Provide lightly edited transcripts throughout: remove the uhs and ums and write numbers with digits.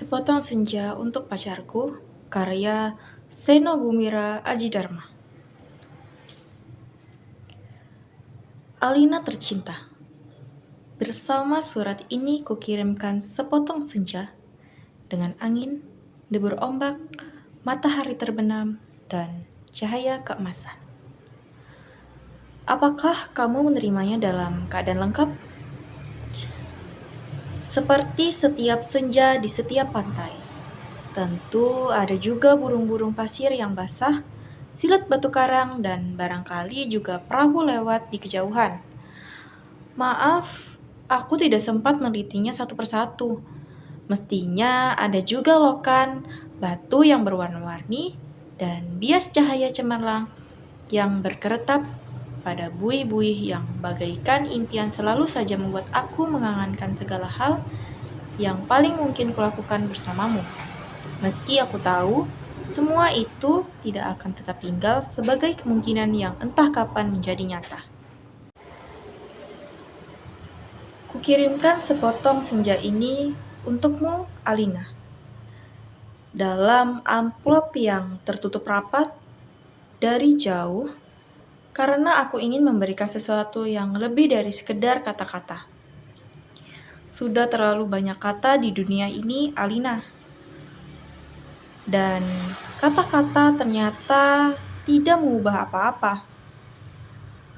Sepotong Senja untuk Pacarku, karya Seno Gumira Aji Dharma. Alina tercinta, bersama surat ini kukirimkan sepotong senja dengan angin, debur ombak, matahari terbenam, dan cahaya keemasan. Apakah kamu menerimanya dalam keadaan lengkap? Seperti setiap senja di setiap pantai, tentu ada juga burung-burung pasir yang basah, silut batu karang, dan barangkali juga perahu lewat di kejauhan. Maaf, aku tidak sempat menelitinya satu persatu. Mestinya ada juga lokan, batu yang berwarna-warni, dan bias cahaya cemerlang yang berkeretap pada buih-buih yang bagaikan impian selalu saja membuat aku mengangankan segala hal yang paling mungkin kulakukan bersamamu. Meski aku tahu, semua itu tidak akan tetap tinggal sebagai kemungkinan yang entah kapan menjadi nyata. Kukirimkan sepotong senja ini untukmu, Alina. Dalam amplop yang tertutup rapat dari jauh, karena aku ingin memberikan sesuatu yang lebih dari sekedar kata-kata. Sudah terlalu banyak kata di dunia ini, Alina. Dan kata-kata ternyata tidak mengubah apa-apa.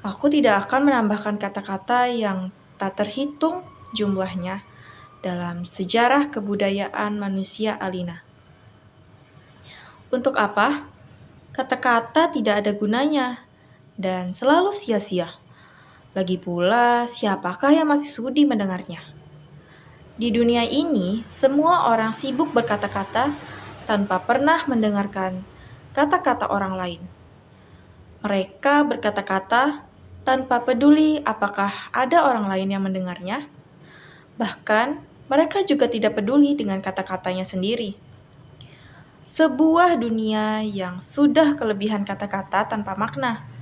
Aku tidak akan menambahkan kata-kata yang tak terhitung jumlahnya dalam sejarah kebudayaan manusia, Alina. Untuk apa? Kata-kata tidak ada gunanya dan selalu sia-sia. Lagi pula, siapakah yang masih sudi mendengarnya? Di dunia ini, semua orang sibuk berkata-kata tanpa pernah mendengarkan kata-kata orang lain. Mereka berkata-kata tanpa peduli apakah ada orang lain yang mendengarnya. Bahkan, mereka juga tidak peduli dengan kata-katanya sendiri. Sebuah dunia yang sudah kelebihan kata-kata tanpa makna.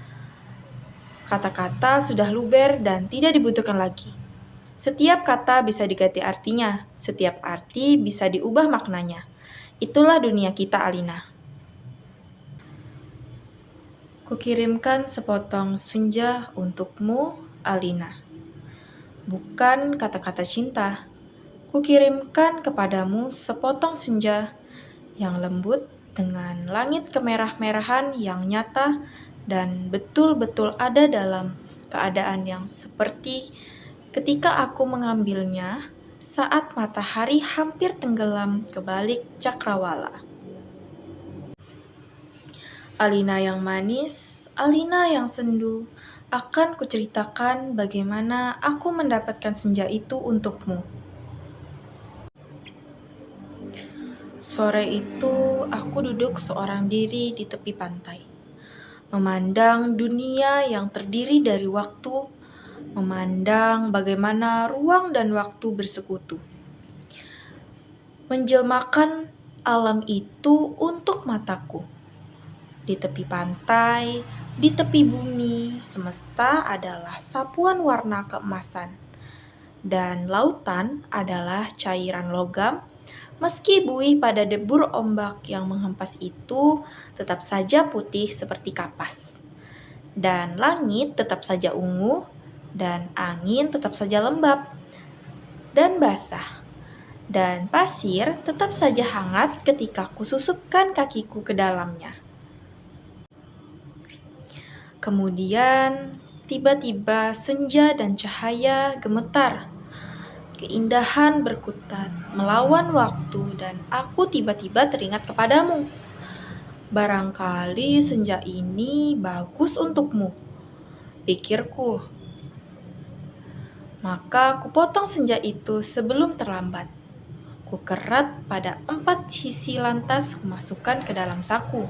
Kata-kata sudah luber dan tidak dibutuhkan lagi. Setiap kata bisa diganti artinya, setiap arti bisa diubah maknanya. Itulah dunia kita, Alina. Kukirimkan sepotong senja untukmu, Alina. Bukan kata-kata cinta. Kukirimkan kepadamu sepotong senja yang lembut dengan langit kemerah-merahan yang nyata dan betul-betul ada dalam keadaan yang seperti ketika aku mengambilnya saat matahari hampir tenggelam ke balik cakrawala. Alina yang manis, Alina yang sendu, akan kuceritakan bagaimana aku mendapatkan senja itu untukmu. Sore itu, aku duduk seorang diri di tepi pantai, memandang dunia yang terdiri dari waktu, memandang bagaimana ruang dan waktu bersekutu, menjelmakan alam itu untuk mataku. Di tepi pantai, di tepi bumi, semesta adalah sapuan warna keemasan, dan lautan adalah cairan logam. Meski buih pada debur ombak yang menghempas itu tetap saja putih seperti kapas, dan langit tetap saja ungu, dan angin tetap saja lembab dan basah, dan pasir tetap saja hangat ketika kususupkan kakiku ke dalamnya. Kemudian, tiba-tiba senja dan cahaya gemetar. Keindahan berkutat melawan waktu dan aku tiba-tiba teringat kepadamu. Barangkali senja ini bagus untukmu, pikirku. Maka kupotong senja itu sebelum terlambat. Kukerat pada 4 sisi lantas kumasukkan ke dalam saku.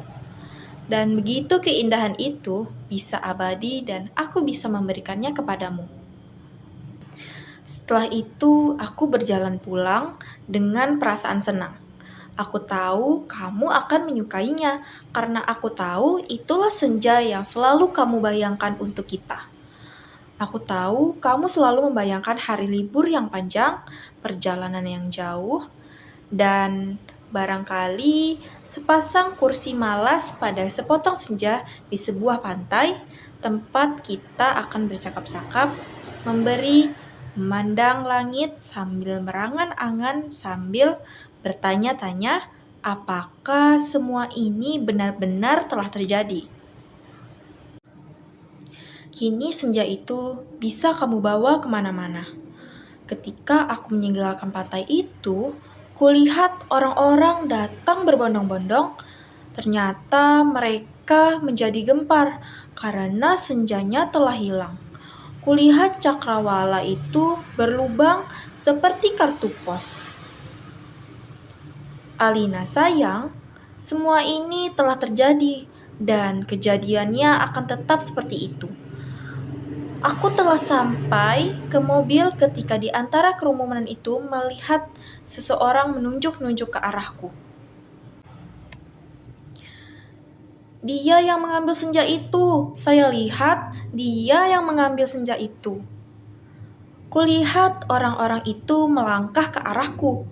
Dan begitu keindahan itu bisa abadi dan aku bisa memberikannya kepadamu. Setelah itu, aku berjalan pulang dengan perasaan senang. Aku tahu kamu akan menyukainya, karena aku tahu itulah senja yang selalu kamu bayangkan untuk kita. Aku tahu kamu selalu membayangkan hari libur yang panjang, perjalanan yang jauh, Dan barangkali sepasang kursi malas pada sepotong senja di sebuah pantai, tempat kita akan bercakap-cakap, memandang langit sambil berangan-angan sambil bertanya-tanya, apakah semua ini benar-benar telah terjadi? Kini senja itu bisa kamu bawa kemana-mana. Ketika aku meninggalkan pantai itu, kulihat orang-orang datang berbondong-bondong. Ternyata mereka menjadi gempar karena senjanya telah hilang. Kulihat cakrawala itu berlubang seperti kartu pos. Alina sayang, semua ini telah terjadi dan kejadiannya akan tetap seperti itu. Aku telah sampai ke mobil ketika di antara kerumunan itu melihat seseorang menunjuk-nunjuk ke arahku. Dia yang mengambil senja itu. Saya lihat dia yang mengambil senja itu. Kulihat orang-orang itu melangkah ke arahku.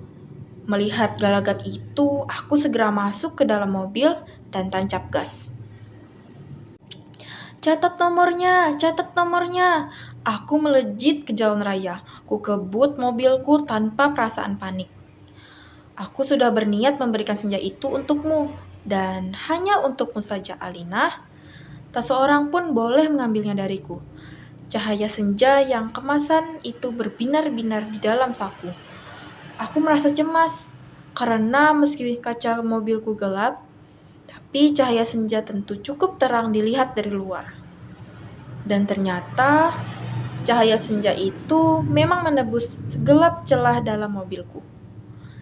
Melihat gelagat itu, aku segera masuk ke dalam mobil dan tancap gas. Catat nomornya. Aku melejit ke jalan raya. Ku kebut mobilku tanpa perasaan panik. Aku sudah berniat memberikan senja itu untukmu, dan hanya untukmu saja, Alina. Tak seorang pun boleh mengambilnya dariku. Cahaya senja yang kemasan itu berbinar-binar di dalam saku. Aku merasa cemas, karena meski kaca mobilku gelap, tapi cahaya senja tentu cukup terang dilihat dari luar. Dan ternyata cahaya senja itu memang menembus segelap celah dalam mobilku.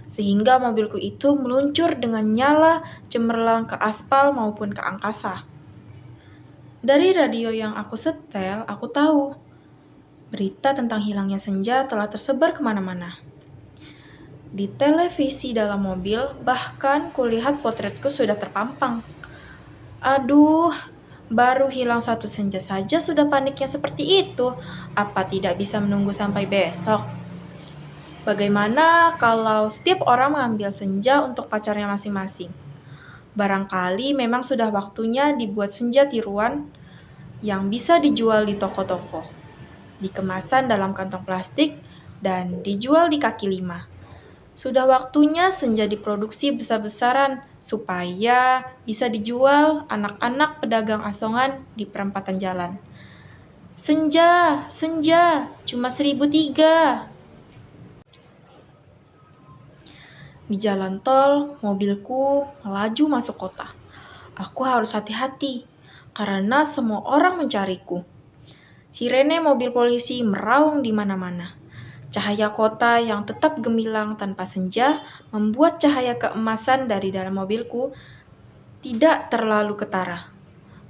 Sehingga mobilku itu meluncur dengan nyala cemerlang ke aspal maupun ke angkasa. Dari radio yang aku setel, aku tahu berita tentang hilangnya senja telah tersebar kemana-mana. Di televisi dalam mobil, bahkan kulihat potretku sudah terpampang. Aduh, baru hilang satu senja saja sudah paniknya seperti itu. Apa tidak bisa menunggu sampai besok? Bagaimana kalau setiap orang mengambil senja untuk pacarnya masing-masing? Barangkali memang sudah waktunya dibuat senja tiruan yang bisa dijual di toko-toko, dikemasan dalam kantong plastik, dan dijual di kaki lima. Sudah waktunya senja diproduksi besar-besaran supaya bisa dijual anak-anak pedagang asongan di perempatan jalan. Senja, cuma 1.003. Di jalan tol, mobilku melaju masuk kota. Aku harus hati-hati karena semua orang mencariku. Sirene mobil polisi meraung di mana-mana. Cahaya kota yang tetap gemilang tanpa senja membuat cahaya keemasan dari dalam mobilku tidak terlalu ketara.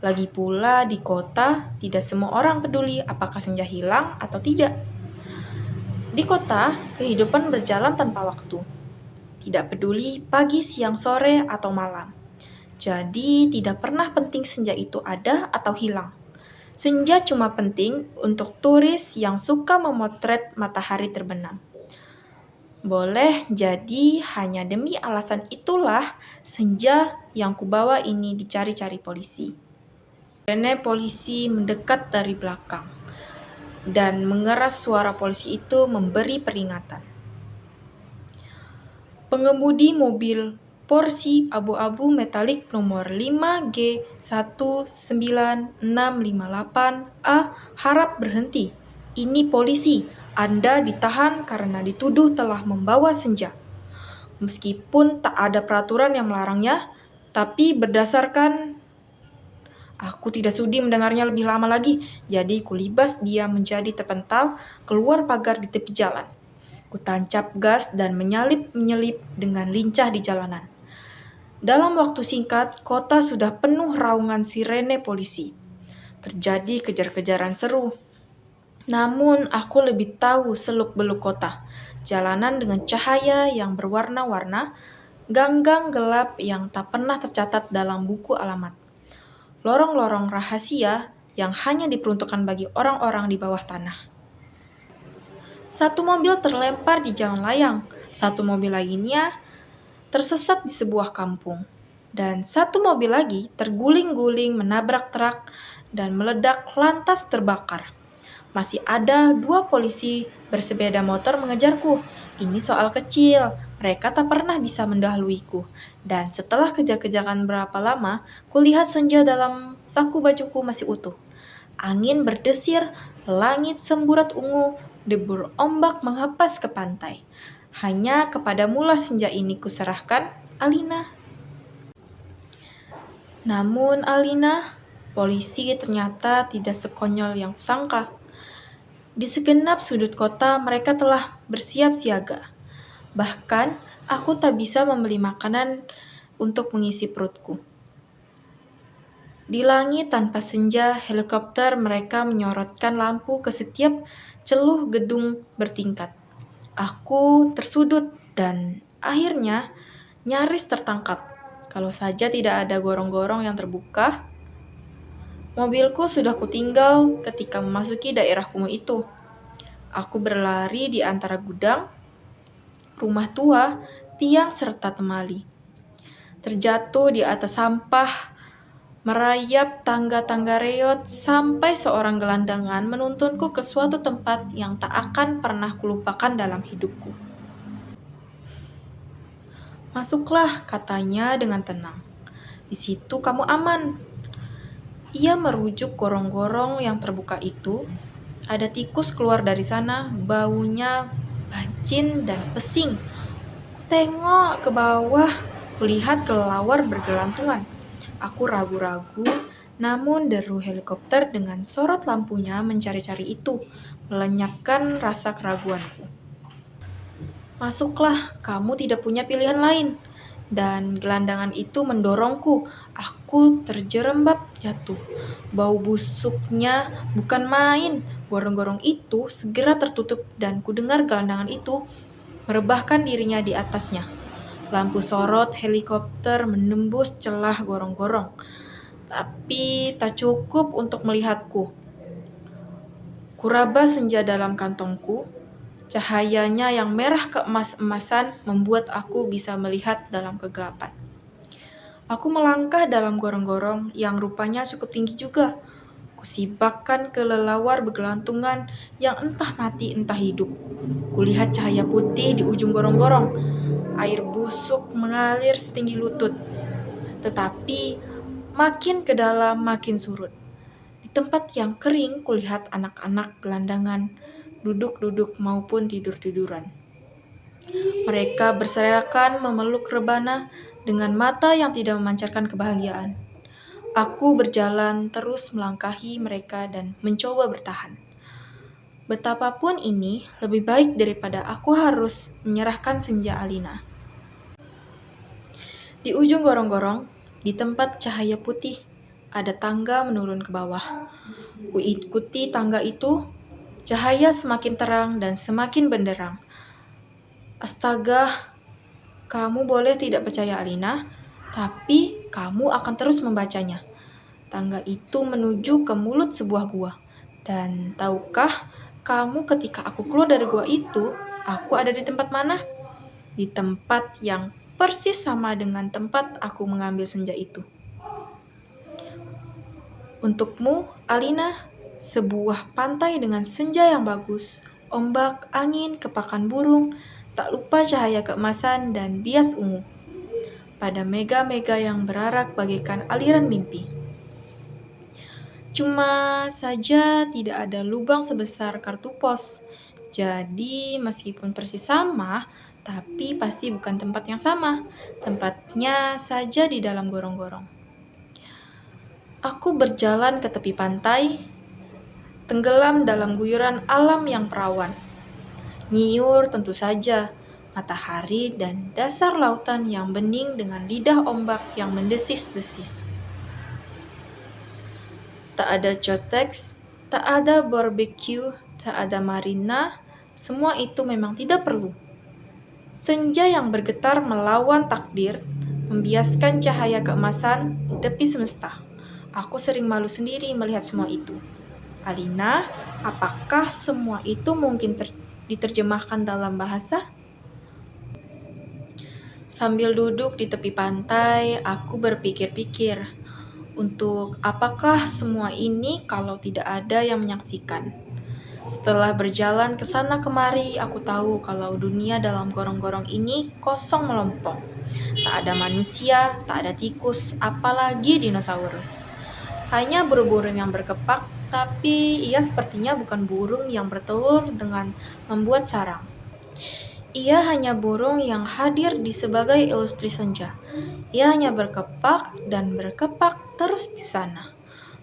Lagi pula di kota, tidak semua orang peduli apakah senja hilang atau tidak. Di kota, kehidupan berjalan tanpa waktu. Tidak peduli pagi, siang, sore, atau malam. Jadi, tidak pernah penting senja itu ada atau hilang. Senja cuma penting untuk turis yang suka memotret matahari terbenam. Boleh jadi hanya demi alasan itulah senja yang kubawa ini dicari-cari polisi. Sirene polisi mendekat dari belakang dan mengeras suara polisi itu memberi peringatan. Pengemudi mobil Porsche abu-abu metalik nomor 5G19658A harap berhenti. Ini polisi. Anda ditahan karena dituduh telah membawa senja. Meskipun tak ada peraturan yang melarangnya, tapi berdasarkan... Aku tidak sudi mendengarnya lebih lama lagi, jadi kulibas dia menjadi terpental keluar pagar di tepi jalan. Kutancap gas dan menyelip dengan lincah di jalanan. Dalam waktu singkat, kota sudah penuh raungan sirene polisi. Terjadi kejar-kejaran seru. Namun, aku lebih tahu seluk-beluk kota. Jalanan dengan cahaya yang berwarna-warna, gang-gang gelap yang tak pernah tercatat dalam buku alamat. Lorong-lorong rahasia yang hanya diperuntukkan bagi orang-orang di bawah tanah. Satu mobil terlempar di jalan layang. Satu mobil lainnya tersesat di sebuah kampung. Dan satu mobil lagi terguling-guling menabrak truk dan meledak lantas terbakar. Masih ada 2 polisi bersepeda motor mengejarku. Ini soal kecil, mereka tak pernah bisa mendahuluiku. Dan setelah kejar-kejaran berapa lama, kulihat senja dalam saku bajuku masih utuh. Angin berdesir, langit semburat ungu, debur ombak menghempas ke pantai. Hanya kepadamulah senja ini kuserahkan, Alina. Namun Alina, polisi ternyata tidak sekonyol yang kusangka. Di segenap sudut kota mereka telah bersiap siaga. Bahkan aku tak bisa membeli makanan untuk mengisi perutku. Di langit tanpa senja, helikopter mereka menyorotkan lampu ke setiap celuh gedung bertingkat. Aku tersudut dan akhirnya nyaris tertangkap. Kalau saja tidak ada gorong-gorong yang terbuka, mobilku sudah kutinggal ketika memasuki daerah kumuh itu. Aku berlari di antara gudang, rumah tua, tiang serta temali. Terjatuh di atas sampah, merayap tangga-tangga reot sampai seorang gelandangan menuntunku ke suatu tempat yang tak akan pernah kulupakan dalam hidupku. Masuklah, katanya dengan tenang. Di situ kamu aman. Ia merujuk gorong-gorong yang terbuka itu. Ada tikus keluar dari sana, baunya bacin dan pesing. Tengok ke bawah, kulihat kelelawar bergelantungan. Aku ragu-ragu, namun deru helikopter dengan sorot lampunya mencari-cari itu, melenyapkan rasa keraguanku. Masuklah, kamu tidak punya pilihan lain. Dan gelandangan itu mendorongku. Aku terjerembab jatuh. Bau busuknya bukan main. Gorong-gorong itu segera tertutup dan kudengar gelandangan itu merebahkan dirinya di atasnya. Lampu sorot helikopter menembus celah gorong-gorong, tapi tak cukup untuk melihatku. Kuraba senja dalam kantongku. Cahayanya yang merah keemas-emasan membuat aku bisa melihat dalam kegelapan. Aku melangkah dalam gorong-gorong yang rupanya cukup tinggi juga. Kusibakkan kelelawar bergelantungan yang entah mati entah hidup. Kulihat cahaya putih di ujung gorong-gorong. Air busuk mengalir setinggi lutut. Tetapi makin ke dalam makin surut. Di tempat yang kering kulihat anak-anak gelandangan duduk-duduk maupun tidur-tiduran. Mereka berserakan memeluk rebana dengan mata yang tidak memancarkan kebahagiaan. Aku berjalan terus melangkahi mereka dan mencoba bertahan. Betapapun ini lebih baik daripada aku harus menyerahkan senja Alina. Di ujung gorong-gorong, di tempat cahaya putih, ada tangga menurun ke bawah. Kuikuti tangga itu, cahaya semakin terang dan semakin benderang. Astaga, kamu boleh tidak percaya Alina, tapi kamu akan terus membacanya. Tangga itu menuju ke mulut sebuah gua. Dan tahukah kamu ketika aku keluar dari gua itu, aku ada di tempat mana? Di tempat yang persis sama dengan tempat aku mengambil senja itu. Untukmu, Alina, sebuah pantai dengan senja yang bagus, ombak, angin, kepakan burung, tak lupa cahaya keemasan dan bias ungu. Pada mega-mega yang berarak bagaikan aliran mimpi. Cuma saja tidak ada lubang sebesar kartu pos. Jadi meskipun persis sama, tapi pasti bukan tempat yang sama. Tempatnya saja di dalam gorong-gorong. Aku berjalan ke tepi pantai, tenggelam dalam guyuran alam yang perawan. Nyiur tentu saja, matahari dan dasar lautan yang bening dengan lidah ombak yang mendesis-desis. Tak ada Jotex, tak ada barbecue, tak ada marina, semua itu memang tidak perlu. Senja yang bergetar melawan takdir, membiaskan cahaya keemasan di tepi semesta. Aku sering malu sendiri melihat semua itu. Alina, apakah semua itu mungkin diterjemahkan dalam bahasa? Sambil duduk di tepi pantai, aku berpikir-pikir, untuk apakah semua ini kalau tidak ada yang menyaksikan? Setelah berjalan ke sana kemari, aku tahu kalau dunia dalam gorong-gorong ini kosong melompong. Tak ada manusia, tak ada tikus, apalagi dinosaurus. Hanya burung-burung yang berkepak, tapi ia sepertinya bukan burung yang bertelur dengan membuat sarang. Ia hanya burung yang hadir di sebagai ilustrasi senja. Ia hanya berkepak dan berkepak terus di sana.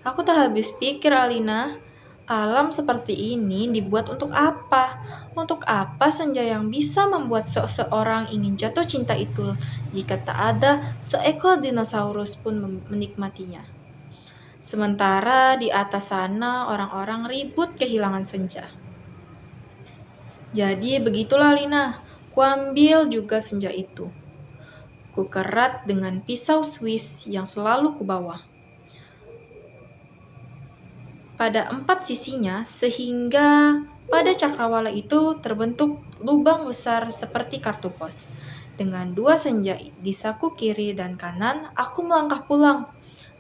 Aku tak habis pikir, Alina. Alam seperti ini dibuat untuk apa? Untuk apa senja yang bisa membuat seseorang ingin jatuh cinta itu jika tak ada seekor dinosaurus pun menikmatinya? Sementara di atas sana orang-orang ribut kehilangan senja. Jadi begitulah Lina, kuambil juga senja itu. Ku kerat dengan pisau Swiss yang selalu kubawa. Pada 4 sisinya sehingga pada cakrawala itu terbentuk lubang besar seperti kartu pos. Dengan 2 senja di saku kiri dan kanan, aku melangkah pulang.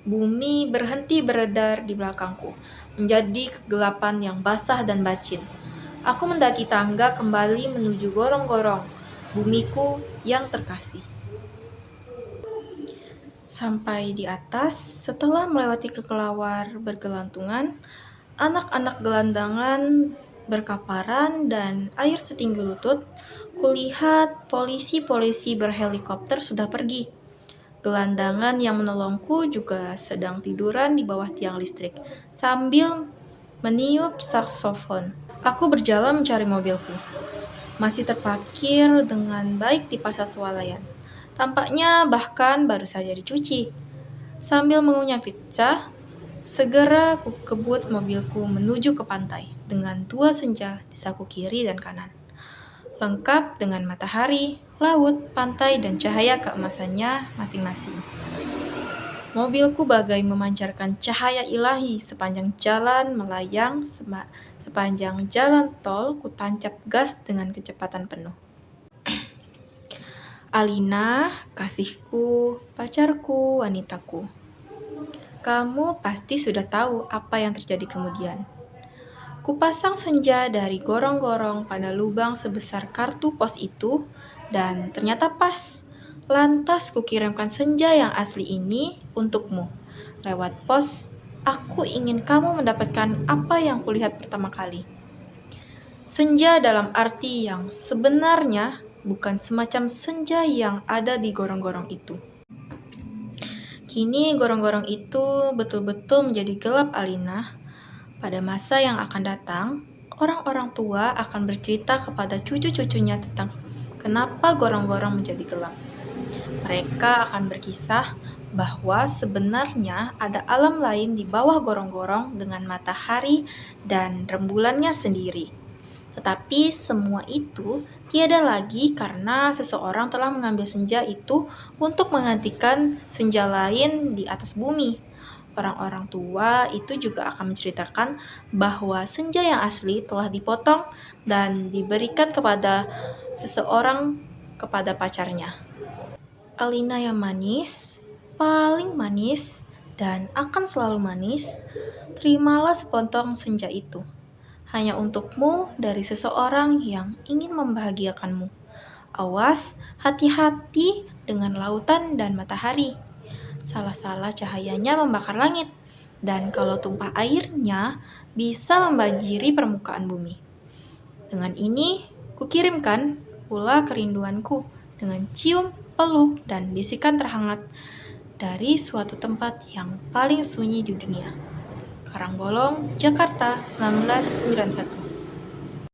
Bumi berhenti beredar di belakangku, menjadi kegelapan yang basah dan bacin. Aku mendaki tangga kembali menuju gorong-gorong, bumiku yang terkasih. Sampai di atas, setelah melewati kekelawar bergelantungan, anak-anak gelandangan berkaparan dan air setinggi lutut, kulihat polisi-polisi berhelikopter sudah pergi. Gelandangan yang menolongku juga sedang tiduran di bawah tiang listrik, sambil meniup saksofon. Aku berjalan mencari mobilku. Masih terparkir dengan baik di pasar swalayan. Tampaknya bahkan baru saja dicuci. Sambil mengunyah pizza, segera ku kebut mobilku menuju ke pantai dengan 2 senja di saku kiri dan kanan. Lengkap dengan matahari, laut, pantai, dan cahaya keemasannya masing-masing. Mobilku bagai memancarkan cahaya ilahi sepanjang jalan melayang, sepanjang jalan tol ku tancap gas dengan kecepatan penuh. Alina, kasihku, pacarku, wanitaku. Kamu pasti sudah tahu apa yang terjadi kemudian. Kupasang senja dari gorong-gorong pada lubang sebesar kartu pos itu, dan ternyata pas. Lantas kukirimkan senja yang asli ini untukmu. Lewat pos, aku ingin kamu mendapatkan apa yang kulihat pertama kali. Senja dalam arti yang sebenarnya bukan semacam senja yang ada di gorong-gorong itu. Kini gorong-gorong itu betul-betul menjadi gelap, Alina. Pada masa yang akan datang, orang-orang tua akan bercerita kepada cucu-cucunya tentang kenapa gorong-gorong menjadi gelap. Mereka akan berkisah bahwa sebenarnya ada alam lain di bawah gorong-gorong dengan matahari dan rembulannya sendiri. Tetapi semua itu tiada lagi karena seseorang telah mengambil senja itu untuk menggantikan senja lain di atas bumi. Orang-orang tua itu juga akan menceritakan bahwa senja yang asli telah dipotong dan diberikan kepada seseorang kepada pacarnya. Alina yang manis, paling manis, dan akan selalu manis, terimalah sepotong senja itu. Hanya untukmu dari seseorang yang ingin membahagiakanmu. Awas, hati-hati dengan lautan dan matahari. Salah-salah cahayanya membakar langit, dan kalau tumpah airnya bisa membanjiri permukaan bumi. Dengan ini, kukirimkan pula kerinduanku dengan cium, peluk, dan bisikan terhangat dari suatu tempat yang paling sunyi di dunia. Karangbolong, Jakarta, 1991.